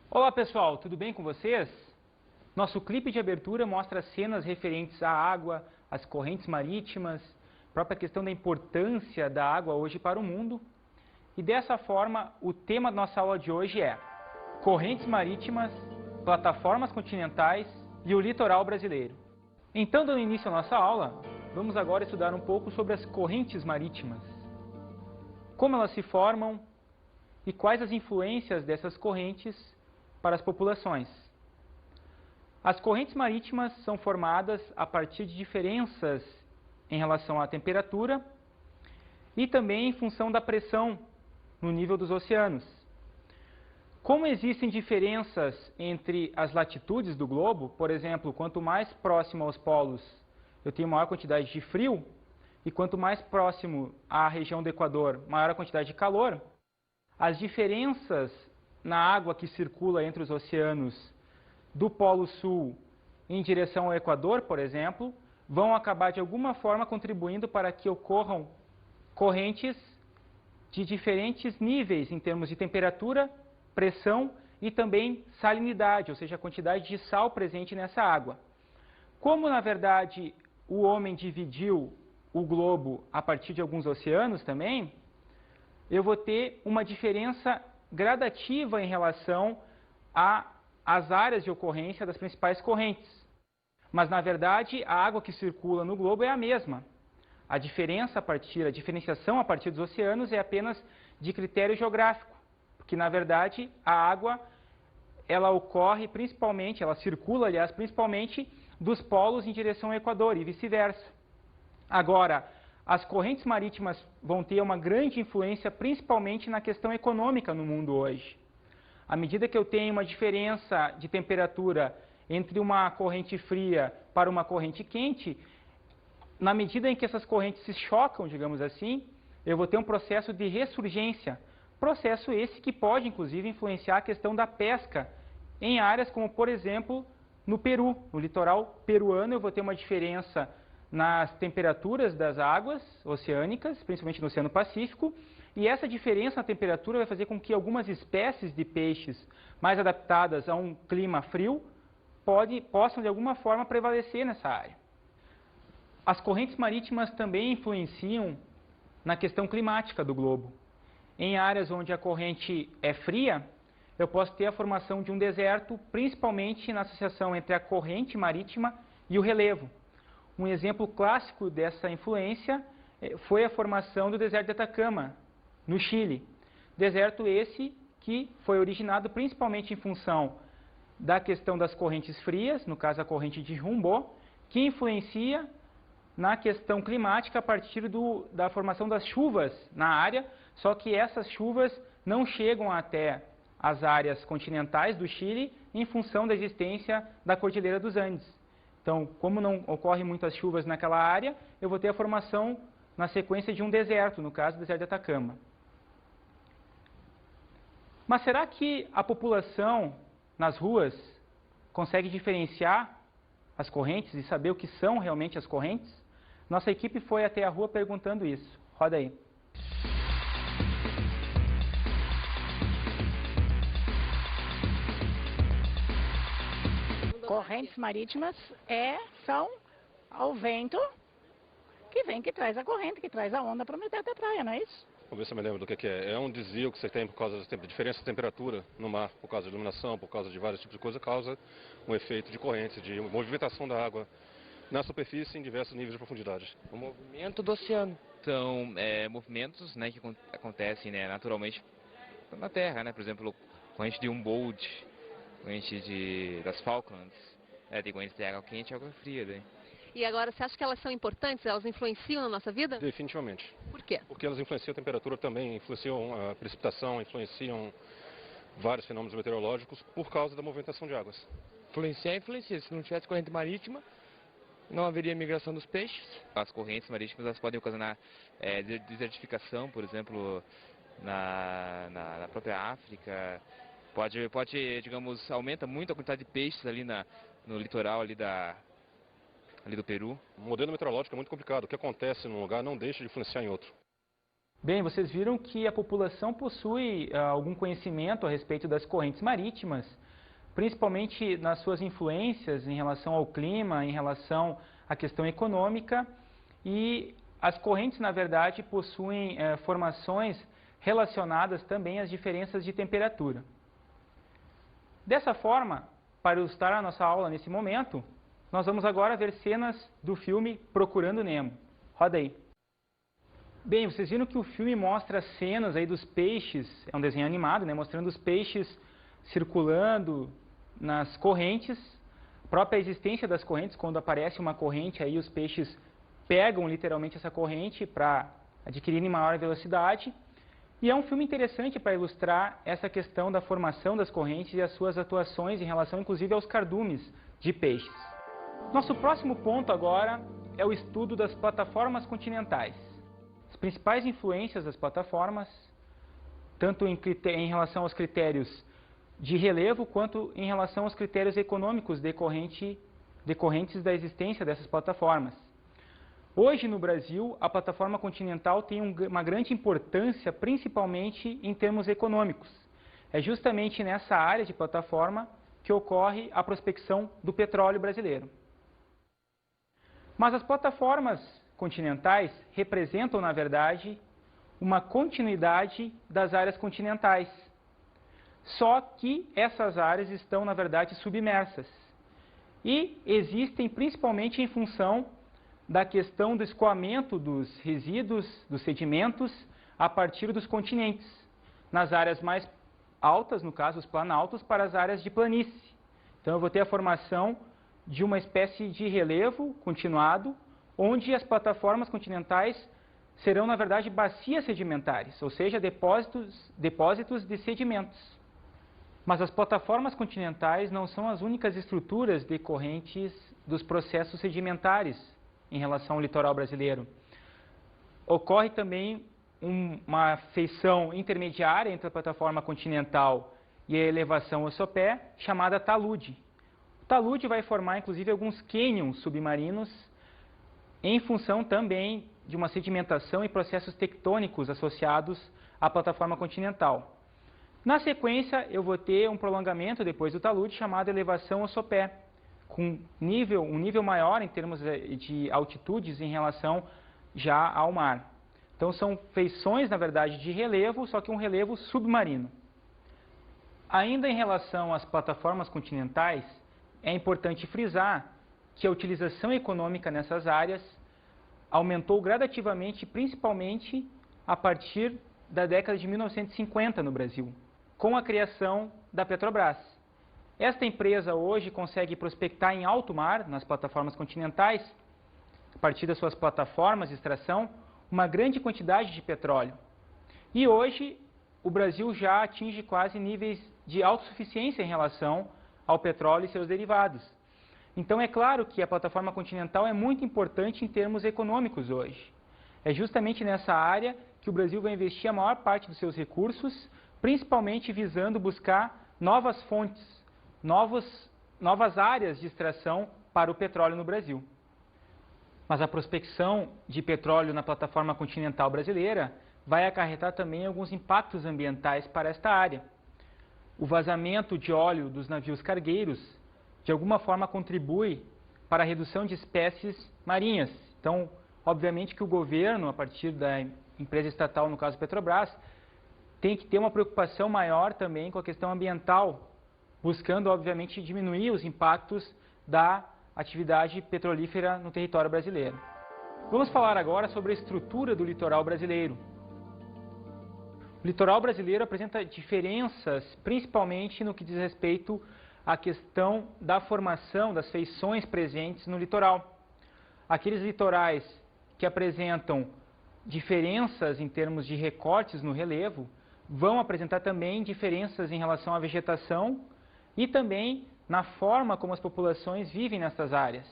Olá pessoal, tudo bem com vocês? Nosso clipe de abertura mostra cenas referentes à água, às correntes marítimas, própria questão da importância da água hoje para o mundo. E dessa forma, o tema da nossa aula de hoje é correntes marítimas, plataformas continentais e o litoral brasileiro. Então, dando início à nossa aula, vamos agora estudar um pouco sobre as correntes marítimas. Como elas se formam e quais as influências dessas correntes para as populações. As correntes marítimas são formadas a partir de diferenças em relação à temperatura e também em função da pressão no nível dos oceanos. Como existem diferenças entre as latitudes do globo, por exemplo, quanto mais próximo aos polos eu tenho maior quantidade de frio, e quanto mais próximo à região do Equador, maior a quantidade de calor, as diferenças na água que circula entre os oceanos do Polo Sul em direção ao Equador, por exemplo, vão acabar de alguma forma contribuindo para que ocorram correntes de diferentes níveis em termos de temperatura, pressão e também salinidade, ou seja, a quantidade de sal presente nessa água. Como, na verdade, o homem dividiu o globo a partir de alguns oceanos também, eu vou ter uma diferença gradativa em relação às áreas de ocorrência das principais correntes. Mas, na verdade, a água que circula no globo é a mesma. A diferenciação a partir dos oceanos é apenas de critério geográfico, porque, na verdade, a água ela ocorre principalmente, ela circula, aliás, principalmente dos polos em direção ao Equador e vice-versa. Agora, as correntes marítimas vão ter uma grande influência principalmente na questão econômica no mundo hoje. À medida que eu tenho uma diferença de temperatura entre uma corrente fria para uma corrente quente, na medida em que essas correntes se chocam, digamos assim, eu vou ter um processo de ressurgência. Processo esse que pode, inclusive, influenciar a questão da pesca em áreas como, por exemplo, no Peru. No litoral peruano eu vou ter uma diferença nas temperaturas das águas oceânicas, principalmente no Oceano Pacífico, e essa diferença na temperatura vai fazer com que algumas espécies de peixes mais adaptadas a um clima frio possam de alguma forma prevalecer nessa área. As correntes marítimas também influenciam na questão climática do globo. Em áreas onde a corrente é fria, eu posso ter a formação de um deserto, principalmente na associação entre a corrente marítima e o relevo. Um exemplo clássico dessa influência foi a formação do deserto de Atacama, no Chile. Deserto esse que foi originado principalmente em função da questão das correntes frias, no caso a corrente de Humboldt, que influencia na questão climática a partir da formação das chuvas na área, só que essas chuvas não chegam até as áreas continentais do Chile em função da existência da Cordilheira dos Andes. Então, como não ocorrem muitas chuvas naquela área, eu vou ter a formação na sequência de um deserto, no caso do deserto de Atacama. Mas será que a população nas ruas consegue diferenciar as correntes e saber o que são realmente as correntes? Nossa equipe foi até a rua perguntando isso. Roda aí. Correntes marítimas são o vento que traz a corrente, que traz a onda para meter até a praia, não é isso? Vamos ver se eu me lembro do que é. É um desvio que você tem por causa da diferença de temperatura no mar, por causa de iluminação, por causa de vários tipos de coisa, causa um efeito de corrente, de movimentação da água na superfície em diversos níveis de profundidade. O movimento do oceano. São movimentos, né, que acontecem, né, naturalmente na Terra, né? Por exemplo, corrente de Humboldt, corrente das Falklands, tem corrente de água quente e água fria. Daí. E agora, você acha que elas são importantes? Elas influenciam na nossa vida? Definitivamente. Por quê? Porque elas influenciam a temperatura também, influenciam a precipitação, influenciam vários fenômenos meteorológicos por causa da movimentação de águas. Influencia. Se não tivesse corrente marítima, não haveria migração dos peixes. As correntes marítimas elas podem ocasionar desertificação, por exemplo, na própria África. Pode, digamos, aumenta muito a quantidade de peixes ali no litoral ali do Peru. O modelo meteorológico é muito complicado. O que acontece num lugar não deixa de influenciar em outro. Bem, vocês viram que a população possui algum conhecimento a respeito das correntes marítimas, principalmente nas suas influências em relação ao clima, em relação à questão econômica, e as correntes, na verdade, possuem formações relacionadas também às diferenças de temperatura. Dessa forma, para ilustrar a nossa aula nesse momento, nós vamos agora ver cenas do filme Procurando Nemo. Roda aí. Bem, vocês viram que o filme mostra cenas aí dos peixes, é um desenho animado, né, mostrando os peixes circulando nas correntes, a própria existência das correntes, quando aparece uma corrente, aí os peixes pegam literalmente essa corrente para adquirirem maior velocidade. E é um filme interessante para ilustrar essa questão da formação das correntes e as suas atuações em relação, inclusive, aos cardumes de peixes. Nosso próximo ponto agora é o estudo das plataformas continentais. As principais influências das plataformas, tanto em relação aos critérios de relevo, quanto em relação aos critérios econômicos decorrentes da existência dessas plataformas. Hoje, no Brasil, a plataforma continental tem uma grande importância, principalmente em termos econômicos. É justamente nessa área de plataforma que ocorre a prospecção do petróleo brasileiro. Mas as plataformas continentais representam, na verdade, uma continuidade das áreas continentais. Só que essas áreas estão, na verdade, submersas. E existem principalmente em função da questão do escoamento dos resíduos, dos sedimentos, a partir dos continentes, nas áreas mais altas, no caso os planaltos, para as áreas de planície. Então eu vou ter a formação de uma espécie de relevo continuado, onde as plataformas continentais serão, na verdade, bacias sedimentares, ou seja, depósitos de sedimentos. Mas as plataformas continentais não são as únicas estruturas decorrentes dos processos sedimentares em relação ao litoral brasileiro. Ocorre também uma feição intermediária entre a plataforma continental e a elevação ossopé, chamada talude. O talude vai formar, inclusive, alguns cânions submarinos, em função também de uma sedimentação e processos tectônicos associados à plataforma continental. Na sequência, eu vou ter um prolongamento depois do talude, chamado elevação ossopé, com um nível maior em termos de altitudes em relação já ao mar. Então são feições, na verdade, de relevo, só que um relevo submarino. Ainda em relação às plataformas continentais, é importante frisar que a utilização econômica nessas áreas aumentou gradativamente, principalmente a partir da década de 1950 no Brasil, com a criação da Petrobras. Esta empresa hoje consegue prospectar em alto mar, nas plataformas continentais, a partir das suas plataformas de extração, uma grande quantidade de petróleo. E hoje o Brasil já atinge quase níveis de autossuficiência em relação ao petróleo e seus derivados. Então é claro que a plataforma continental é muito importante em termos econômicos hoje. É justamente nessa área que o Brasil vai investir a maior parte dos seus recursos, principalmente visando buscar novas fontes, novas áreas de extração para o petróleo no Brasil. Mas a prospecção de petróleo na plataforma continental brasileira vai acarretar também alguns impactos ambientais para esta área. O vazamento de óleo dos navios cargueiros, de alguma forma, contribui para a redução de espécies marinhas. Então, obviamente que o governo, a partir da empresa estatal, no caso Petrobras, tem que ter uma preocupação maior também com a questão ambiental, buscando, obviamente, diminuir os impactos da atividade petrolífera no território brasileiro. Vamos falar agora sobre a estrutura do litoral brasileiro. O litoral brasileiro apresenta diferenças, principalmente no que diz respeito à questão da formação das feições presentes no litoral. Aqueles litorais que apresentam diferenças em termos de recortes no relevo vão apresentar também diferenças em relação à vegetação e também na forma como as populações vivem nessas áreas.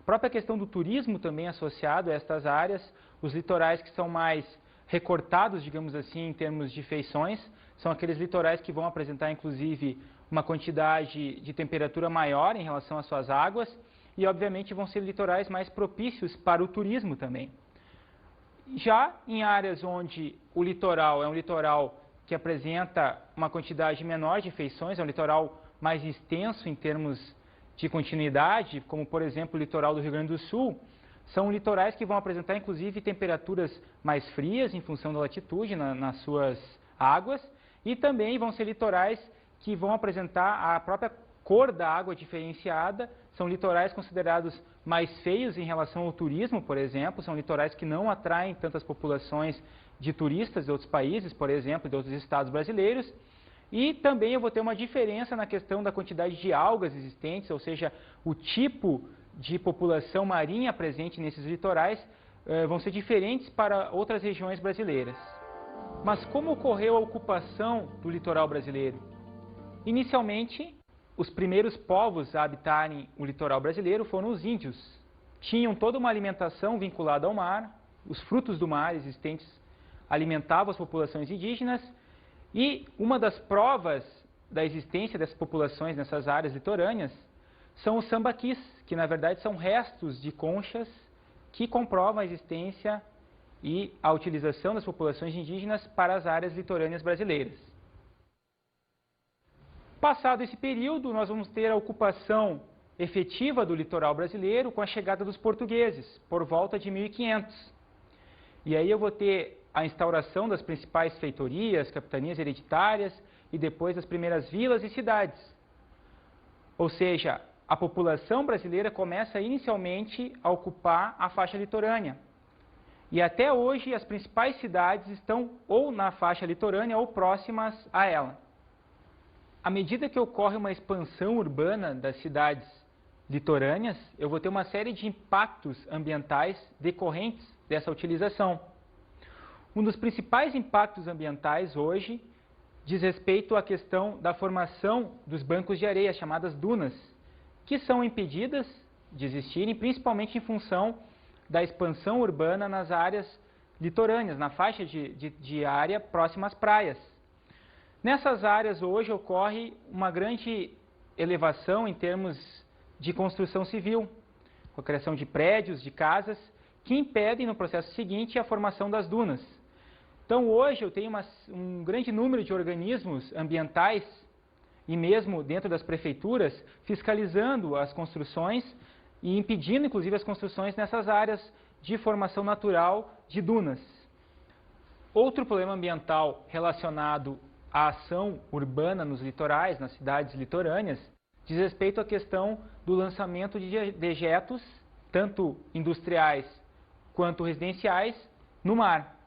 A própria questão do turismo também associado a estas áreas, os litorais que são mais recortados, digamos assim, em termos de feições, são aqueles litorais que vão apresentar, inclusive, uma quantidade de temperatura maior em relação às suas águas e, obviamente, vão ser litorais mais propícios para o turismo também. Já em áreas onde o litoral é um litoral que apresenta uma quantidade menor de feições, é um litoral mais extenso em termos de continuidade, como por exemplo o litoral do Rio Grande do Sul, são litorais que vão apresentar inclusive temperaturas mais frias em função da latitude nas suas águas, e também vão ser litorais que vão apresentar a própria cor da água diferenciada. São litorais considerados mais feios em relação ao turismo, por exemplo, são litorais que não atraem tantas populações de turistas de outros países, por exemplo, de outros estados brasileiros. E também eu vou ter uma diferença na questão da quantidade de algas existentes, ou seja, o tipo de população marinha presente nesses litorais vão ser diferentes para outras regiões brasileiras. Mas como ocorreu a ocupação do litoral brasileiro? Inicialmente, os primeiros povos a habitarem o litoral brasileiro foram os índios. Tinham toda uma alimentação vinculada ao mar, os frutos do mar existentes alimentavam as populações indígenas, e uma das provas da existência dessas populações nessas áreas litorâneas são os sambaquis, que na verdade são restos de conchas que comprovam a existência e a utilização das populações indígenas para as áreas litorâneas brasileiras. Passado esse período, nós vamos ter a ocupação efetiva do litoral brasileiro com a chegada dos portugueses, por volta de 1500. E aí eu vou ter a instauração das principais feitorias, capitanias hereditárias e depois as primeiras vilas e cidades. Ou seja, a população brasileira começa inicialmente a ocupar a faixa litorânea. E até hoje as principais cidades estão ou na faixa litorânea ou próximas a ela. À medida que ocorre uma expansão urbana das cidades litorâneas, eu vou ter uma série de impactos ambientais decorrentes dessa utilização. Um dos principais impactos ambientais hoje diz respeito à questão da formação dos bancos de areia, chamadas dunas, que são impedidas de existirem, principalmente em função da expansão urbana nas áreas litorâneas, na faixa de área próxima às praias. Nessas áreas hoje ocorre uma grande elevação em termos de construção civil, com a criação de prédios, de casas, que impedem no processo seguinte a formação das dunas. Então hoje eu tenho um grande número de organismos ambientais e mesmo dentro das prefeituras fiscalizando as construções e impedindo inclusive as construções nessas áreas de formação natural de dunas. Outro problema ambiental relacionado à ação urbana nos litorais, nas cidades litorâneas, diz respeito à questão do lançamento de dejetos, tanto industriais quanto residenciais, no mar.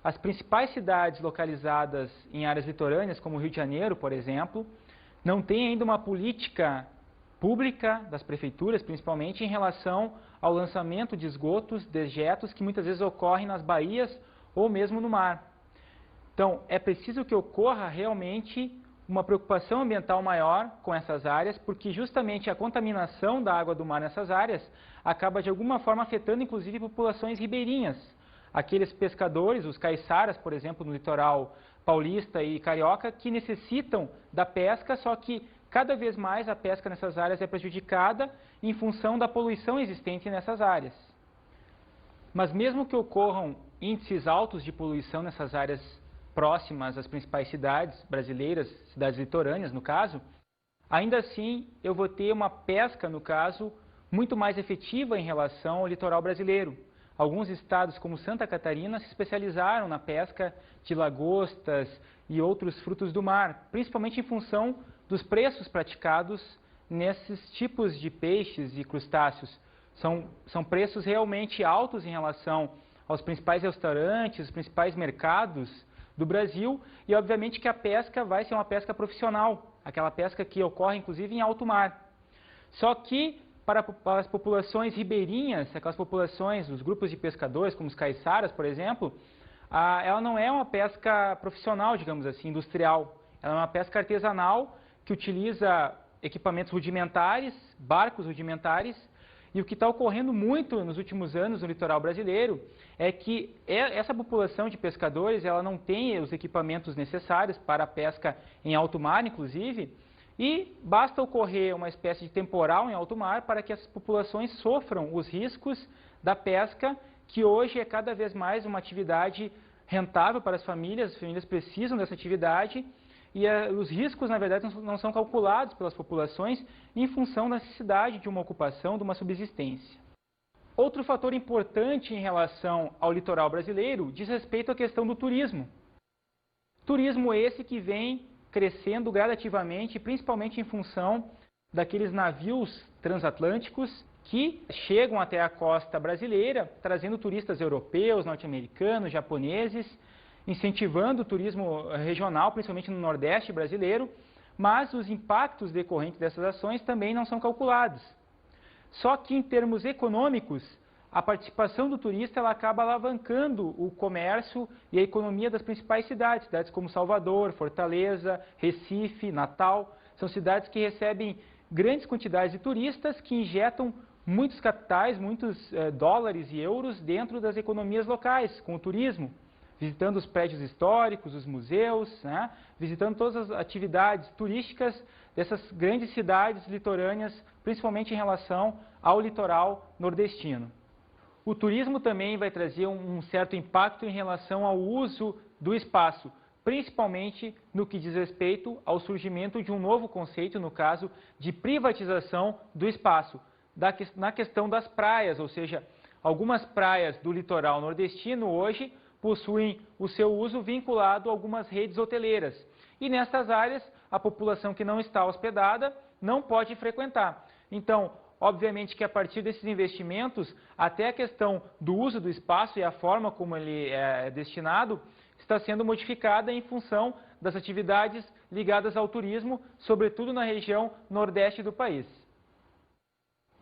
As principais cidades localizadas em áreas litorâneas, como o Rio de Janeiro, por exemplo, não têm ainda uma política pública das prefeituras, principalmente em relação ao lançamento de esgotos, dejetos, que muitas vezes ocorrem nas baías ou mesmo no mar. Então, é preciso que ocorra realmente uma preocupação ambiental maior com essas áreas, porque justamente a contaminação da água do mar nessas áreas acaba de alguma forma afetando inclusive populações ribeirinhas. Aqueles pescadores, os caiçaras, por exemplo, no litoral paulista e carioca, que necessitam da pesca, só que cada vez mais a pesca nessas áreas é prejudicada em função da poluição existente nessas áreas. Mas mesmo que ocorram índices altos de poluição nessas áreas próximas às principais cidades brasileiras, cidades litorâneas no caso, ainda assim eu vou ter uma pesca, no caso, muito mais efetiva em relação ao litoral brasileiro. Alguns estados, como Santa Catarina, se especializaram na pesca de lagostas e outros frutos do mar, principalmente em função dos preços praticados nesses tipos de peixes e crustáceos. São preços realmente altos em relação aos principais restaurantes, os principais mercados do Brasil, e obviamente que a pesca vai ser uma pesca profissional, aquela pesca que ocorre inclusive em alto mar. Só que para as populações ribeirinhas, aquelas populações, os grupos de pescadores, como os caiçaras, por exemplo, ela não é uma pesca profissional, digamos assim, industrial. Ela é uma pesca artesanal que utiliza equipamentos rudimentares, barcos rudimentares, e o que está ocorrendo muito nos últimos anos no litoral brasileiro é que essa população de pescadores ela não tem os equipamentos necessários para a pesca em alto mar, inclusive, e basta ocorrer uma espécie de temporal em alto mar para que essas populações sofram os riscos da pesca que hoje é cada vez mais uma atividade rentável para as famílias precisam dessa atividade e os riscos, na verdade, não são calculados pelas populações em função da necessidade de uma ocupação, de uma subsistência. Outro fator importante em relação ao litoral brasileiro diz respeito à questão do turismo. Turismo esse que vem crescendo gradativamente, principalmente em função daqueles navios transatlânticos que chegam até a costa brasileira, trazendo turistas europeus, norte-americanos, japoneses, incentivando o turismo regional, principalmente no Nordeste brasileiro, mas os impactos decorrentes dessas ações também não são calculados. Só que em termos econômicos, a participação do turista ela acaba alavancando o comércio e a economia das principais cidades, cidades como Salvador, Fortaleza, Recife, Natal, são cidades que recebem grandes quantidades de turistas que injetam muitos capitais, muitos dólares e euros dentro das economias locais, com o turismo, visitando os prédios históricos, os museus, né? Visitando todas as atividades turísticas dessas grandes cidades litorâneas, principalmente em relação ao litoral nordestino. O turismo também vai trazer um certo impacto em relação ao uso do espaço, principalmente no que diz respeito ao surgimento de um novo conceito, no caso de privatização do espaço, na questão das praias, ou seja, algumas praias do litoral nordestino hoje possuem o seu uso vinculado a algumas redes hoteleiras. E nessas áreas, a população que não está hospedada não pode frequentar. Então, obviamente que a partir desses investimentos, até a questão do uso do espaço e a forma como ele é destinado, está sendo modificada em função das atividades ligadas ao turismo, sobretudo na região nordeste do país.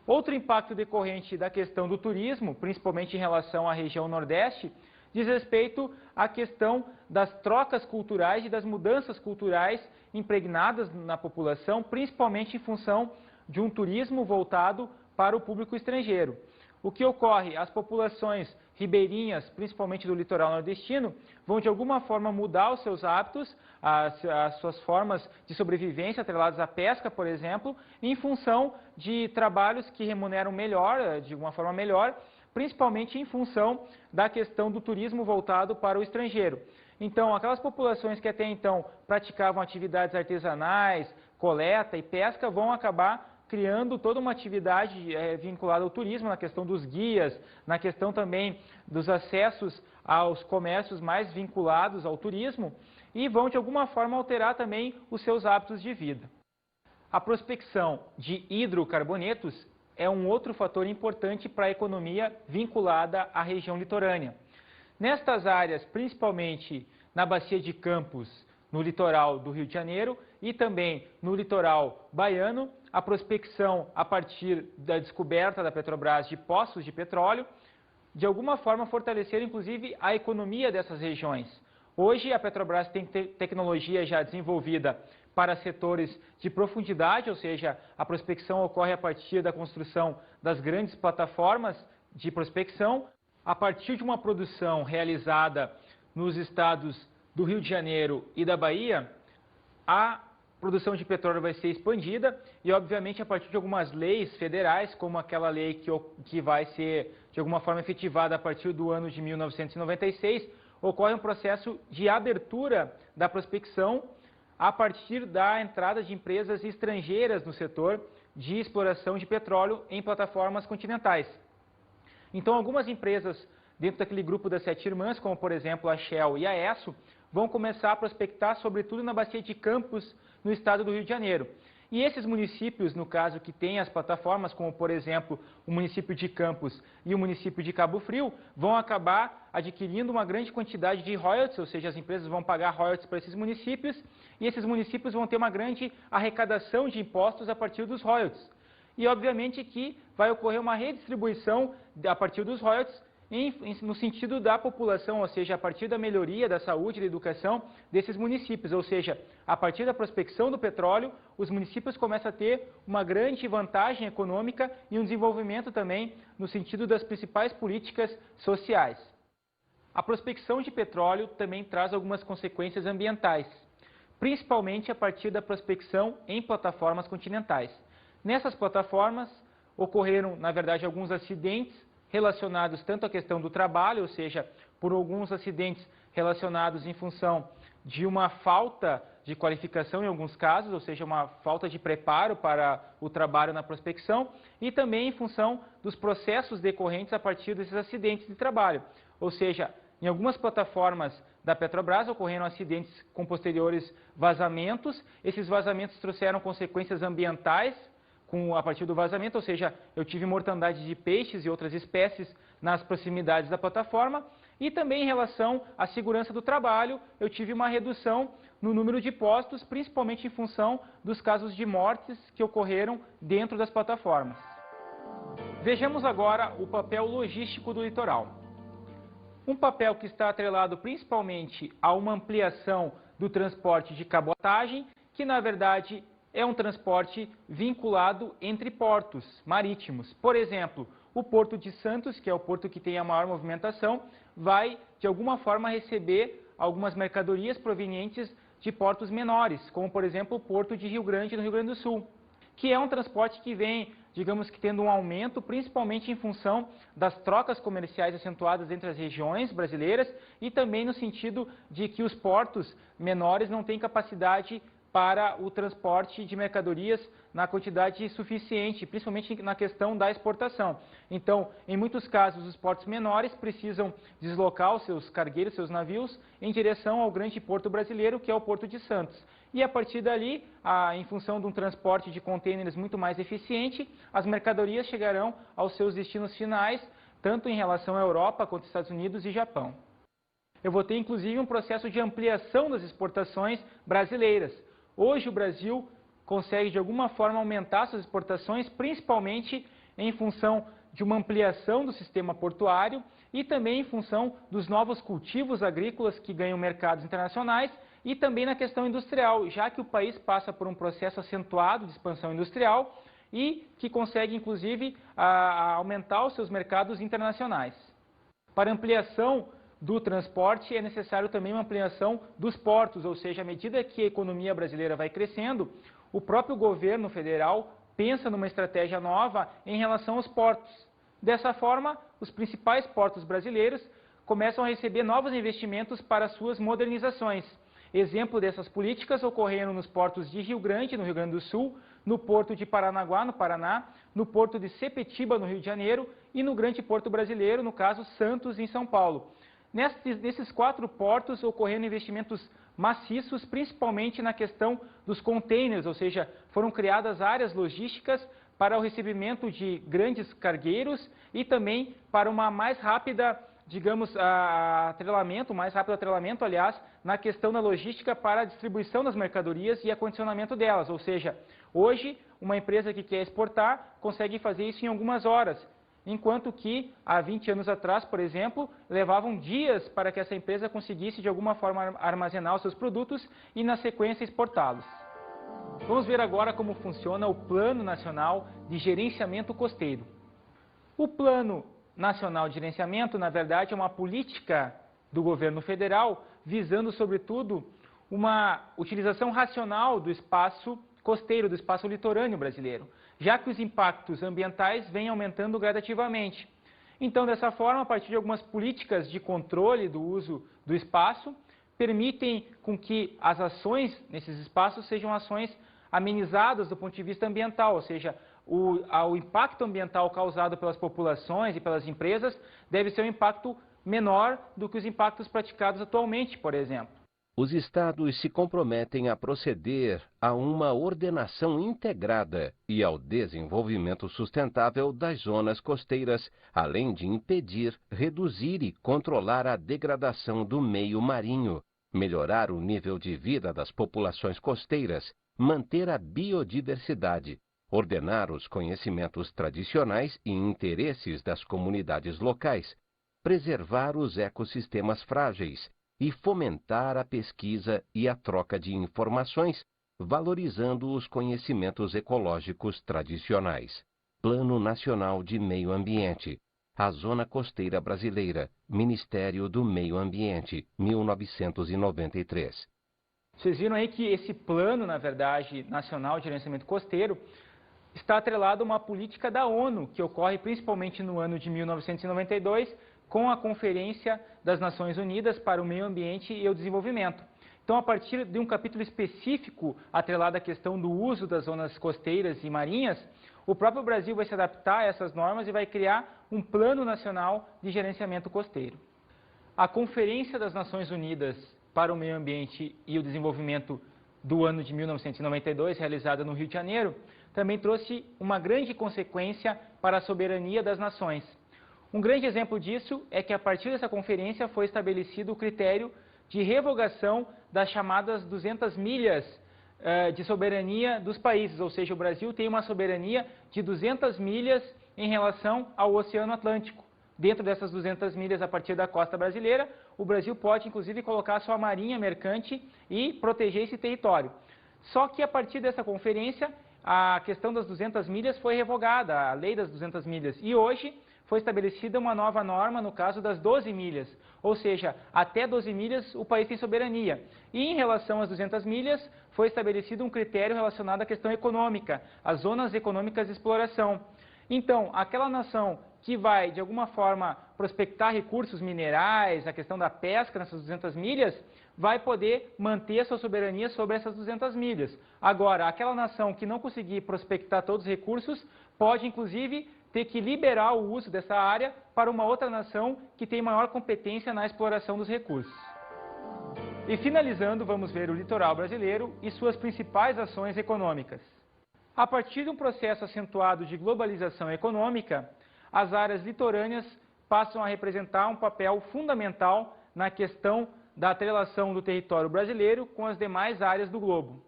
Outro impacto decorrente da questão do turismo, principalmente em relação à região nordeste, diz respeito à questão das trocas culturais e das mudanças culturais impregnadas na população, principalmente em função de um turismo voltado para o público estrangeiro. O que ocorre? As populações ribeirinhas, principalmente do litoral nordestino, vão de alguma forma mudar os seus hábitos, as suas formas de sobrevivência atreladas à pesca, por exemplo, em função de trabalhos que remuneram melhor, de uma forma melhor, principalmente em função da questão do turismo voltado para o estrangeiro. Então, aquelas populações que até então praticavam atividades artesanais, coleta e pesca, vão acabar criando toda uma atividade vinculada ao turismo, na questão dos guias, na questão também dos acessos aos comércios mais vinculados ao turismo, e vão de alguma forma alterar também os seus hábitos de vida. A prospecção de hidrocarbonetos é um outro fator importante para a economia vinculada à região litorânea. Nestas áreas, principalmente na Bacia de Campos, no litoral do Rio de Janeiro e também no litoral baiano, a prospecção a partir da descoberta da Petrobras de poços de petróleo, de alguma forma fortalecer inclusive a economia dessas regiões. Hoje a Petrobras tem tecnologia já desenvolvida para setores de profundidade, ou seja, a prospecção ocorre a partir da construção das grandes plataformas de prospecção, a partir de uma produção realizada nos estados do Rio de Janeiro e da Bahia, a produção de petróleo vai ser expandida e, obviamente, a partir de algumas leis federais, como aquela lei que vai ser, de alguma forma, efetivada a partir do ano de 1996, ocorre um processo de abertura da prospecção a partir da entrada de empresas estrangeiras no setor de exploração de petróleo em plataformas continentais. Então, algumas empresas dentro daquele grupo das 7 irmãs, como por exemplo a Shell e a Esso, vão começar a prospectar, sobretudo na Bacia de Campos, no estado do Rio de Janeiro. E esses municípios, no caso, que têm as plataformas, como por exemplo o município de Campos e o município de Cabo Frio, vão acabar adquirindo uma grande quantidade de royalties, ou seja, as empresas vão pagar royalties para esses municípios, e esses municípios vão ter uma grande arrecadação de impostos a partir dos royalties. E obviamente que vai ocorrer uma redistribuição a partir dos royalties no sentido da população, ou seja, a partir da melhoria da saúde e da educação desses municípios, ou seja, a partir da prospecção do petróleo, os municípios começam a ter uma grande vantagem econômica e um desenvolvimento também no sentido das principais políticas sociais. A prospecção de petróleo também traz algumas consequências ambientais, principalmente a partir da prospecção em plataformas continentais. Nessas plataformas ocorreram, na verdade, alguns acidentes relacionados tanto à questão do trabalho, ou seja, por alguns acidentes relacionados em função de uma falta de qualificação em alguns casos, ou seja, uma falta de preparo para o trabalho na prospecção, e também em função dos processos decorrentes a partir desses acidentes de trabalho. Ou seja, em algumas plataformas da Petrobras ocorreram acidentes com posteriores vazamentos. Esses vazamentos trouxeram consequências ambientais a partir do vazamento, ou seja, eu tive mortandade de peixes e outras espécies nas proximidades da plataforma. E também em relação à segurança do trabalho, eu tive uma redução no número de postos, principalmente em função dos casos de mortes que ocorreram dentro das plataformas. Vejamos agora o papel logístico do litoral. Um papel que está atrelado principalmente a uma ampliação do transporte de cabotagem, que na verdade é um transporte vinculado entre portos marítimos. Por exemplo, o Porto de Santos, que é o porto que tem a maior movimentação, vai de alguma forma receber algumas mercadorias provenientes de portos menores, como por exemplo o Porto de Rio Grande, no Rio Grande do Sul, que é um transporte que vem, digamos que tendo um aumento, principalmente em função das trocas comerciais acentuadas entre as regiões brasileiras e também no sentido de que os portos menores não têm capacidade para o transporte de mercadorias na quantidade suficiente, principalmente na questão da exportação. Então, em muitos casos, os portos menores precisam deslocar os seus cargueiros, seus navios, em direção ao grande porto brasileiro, que é o Porto de Santos. E a partir dali, em função de um transporte de contêineres muito mais eficiente, as mercadorias chegarão aos seus destinos finais, tanto em relação à Europa quanto aos Estados Unidos e Japão. Eu vou ter, inclusive, um processo de ampliação das exportações brasileiras. Hoje o Brasil consegue de alguma forma aumentar suas exportações, principalmente em função de uma ampliação do sistema portuário e também em função dos novos cultivos agrícolas que ganham mercados internacionais e também na questão industrial, já que o país passa por um processo acentuado de expansão industrial e que consegue inclusive aumentar os seus mercados internacionais. Para ampliação do transporte é necessário também uma ampliação dos portos, ou seja, à medida que a economia brasileira vai crescendo, o próprio governo federal pensa numa estratégia nova em relação aos portos. Dessa forma, os principais portos brasileiros começam a receber novos investimentos para suas modernizações. Exemplo dessas políticas ocorreram nos portos de Rio Grande, no Rio Grande do Sul, no Porto de Paranaguá, no Paraná, no Porto de Sepetiba, no Rio de Janeiro, e no Grande Porto Brasileiro, no caso Santos, em São Paulo. Nesses 4 portos ocorreram investimentos maciços, principalmente na questão dos containers, ou seja, foram criadas áreas logísticas para o recebimento de grandes cargueiros e também para uma mais rápida, digamos, mais rápido atrelamento, aliás, na questão da logística para a distribuição das mercadorias e acondicionamento delas. Ou seja, hoje, uma empresa que quer exportar consegue fazer isso em algumas horas, enquanto que há 20 anos atrás, por exemplo, levavam dias para que essa empresa conseguisse de alguma forma armazenar os seus produtos e na sequência exportá-los. Vamos ver agora como funciona o Plano Nacional de Gerenciamento Costeiro. O Plano Nacional de Gerenciamento, na verdade, é uma política do governo federal visando, sobretudo, uma utilização racional do espaço costeiro, do espaço litorâneo brasileiro, já que os impactos ambientais vêm aumentando gradativamente. Então, dessa forma, a partir de algumas políticas de controle do uso do espaço, permitem com que as ações nesses espaços sejam ações amenizadas do ponto de vista ambiental, ou seja, o impacto ambiental causado pelas populações e pelas empresas deve ser um impacto menor do que os impactos praticados atualmente, por exemplo. Os estados se comprometem a proceder a uma ordenação integrada e ao desenvolvimento sustentável das zonas costeiras, além de impedir, reduzir e controlar a degradação do meio marinho, melhorar o nível de vida das populações costeiras, manter a biodiversidade, ordenar os conhecimentos tradicionais e interesses das comunidades locais, preservar os ecossistemas frágeis, e fomentar a pesquisa e a troca de informações, valorizando os conhecimentos ecológicos tradicionais. Plano Nacional de Meio Ambiente. A Zona Costeira Brasileira. Ministério do Meio Ambiente, 1993. Vocês viram aí que esse plano, na verdade, nacional de gerenciamento costeiro, está atrelado a uma política da ONU, que ocorre principalmente no ano de 1992, com a Conferência das Nações Unidas para o Meio Ambiente e o Desenvolvimento. Então, a partir de um capítulo específico atrelado à questão do uso das zonas costeiras e marinhas, o próprio Brasil vai se adaptar a essas normas e vai criar um Plano Nacional de Gerenciamento Costeiro. A Conferência das Nações Unidas para o Meio Ambiente e o Desenvolvimento do ano de 1992, realizada no Rio de Janeiro, também trouxe uma grande consequência para a soberania das nações. Um grande exemplo disso é que, a partir dessa conferência, foi estabelecido o critério de revogação das chamadas 200 milhas de soberania dos países, ou seja, o Brasil tem uma soberania de 200 milhas em relação ao Oceano Atlântico. Dentro dessas 200 milhas, a partir da costa brasileira, o Brasil pode, inclusive, colocar sua marinha mercante e proteger esse território. Só que, a partir dessa conferência, a questão das 200 milhas foi revogada, a lei das 200 milhas, e hoje foi estabelecida uma nova norma no caso das 12 milhas, ou seja, até 12 milhas o país tem soberania. E em relação às 200 milhas, foi estabelecido um critério relacionado à questão econômica, as zonas econômicas de exploração. Então, aquela nação que vai, de alguma forma, prospectar recursos minerais, a questão da pesca nessas 200 milhas, vai poder manter a sua soberania sobre essas 200 milhas. Agora, aquela nação que não conseguir prospectar todos os recursos, pode, inclusive, ter que liberar o uso dessa área para uma outra nação que tem maior competência na exploração dos recursos. E finalizando, vamos ver o litoral brasileiro e suas principais ações econômicas. A partir de um processo acentuado de globalização econômica, as áreas litorâneas passam a representar um papel fundamental na questão da atrelação do território brasileiro com as demais áreas do globo.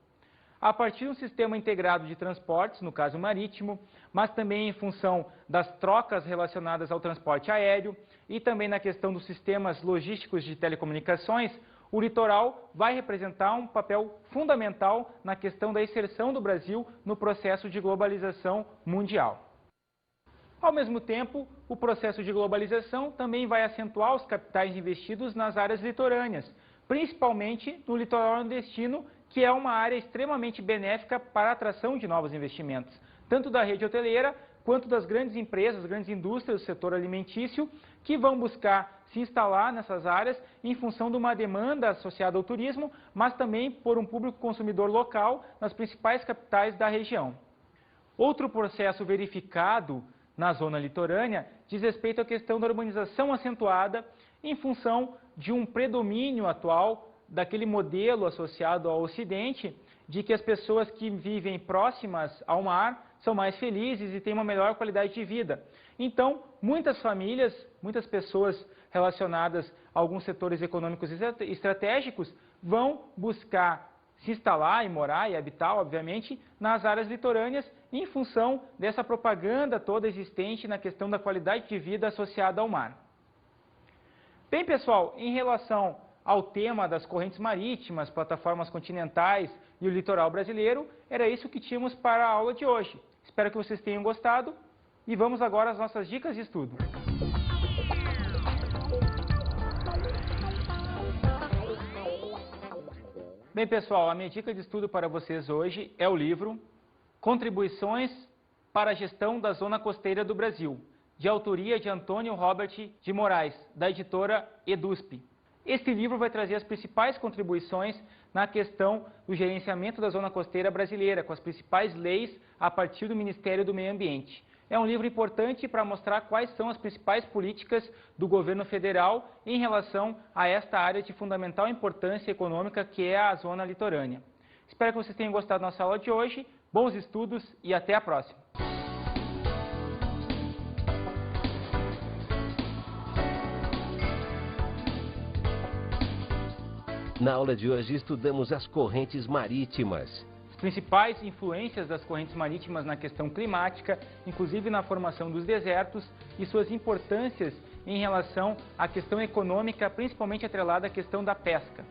A partir de um sistema integrado de transportes, no caso marítimo, mas também em função das trocas relacionadas ao transporte aéreo e também na questão dos sistemas logísticos de telecomunicações, o litoral vai representar um papel fundamental na questão da inserção do Brasil no processo de globalização mundial. Ao mesmo tempo, o processo de globalização também vai acentuar os capitais investidos nas áreas litorâneas, principalmente no litoral nordestino, que é uma área extremamente benéfica para a atração de novos investimentos, tanto da rede hoteleira quanto das grandes empresas, grandes indústrias do setor alimentício, que vão buscar se instalar nessas áreas em função de uma demanda associada ao turismo, mas também por um público consumidor local nas principais capitais da região. Outro processo verificado na zona litorânea diz respeito à questão da urbanização acentuada em função de um predomínio atual daquele modelo associado ao Ocidente, de que as pessoas que vivem próximas ao mar são mais felizes e têm uma melhor qualidade de vida. Então, muitas famílias, muitas pessoas relacionadas a alguns setores econômicos estratégicos vão buscar se instalar e morar e habitar, obviamente, nas áreas litorâneas em função dessa propaganda toda existente na questão da qualidade de vida associada ao mar. Bem, pessoal, em relação ao tema das correntes marítimas, plataformas continentais e o litoral brasileiro, era isso que tínhamos para a aula de hoje. Espero que vocês tenham gostado e vamos agora às nossas dicas de estudo. Bem, pessoal, a minha dica de estudo para vocês hoje é o livro Contribuições para a Gestão da Zona Costeira do Brasil, de autoria de Antônio Robert de Moraes, da editora EDUSP. Este livro vai trazer as principais contribuições na questão do gerenciamento da zona costeira brasileira, com as principais leis a partir do Ministério do Meio Ambiente. É um livro importante para mostrar quais são as principais políticas do governo federal em relação a esta área de fundamental importância econômica que é a zona litorânea. Espero que vocês tenham gostado da nossa aula de hoje, bons estudos e até a próxima! Na aula de hoje estudamos as correntes marítimas. As principais influências das correntes marítimas na questão climática, inclusive na formação dos desertos, e suas importâncias em relação à questão econômica, principalmente atrelada à questão da pesca.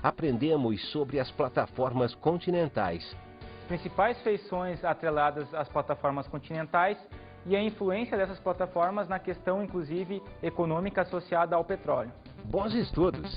Aprendemos sobre as plataformas continentais. As principais feições atreladas às plataformas continentais e a influência dessas plataformas na questão, inclusive, econômica associada ao petróleo. Bons estudos!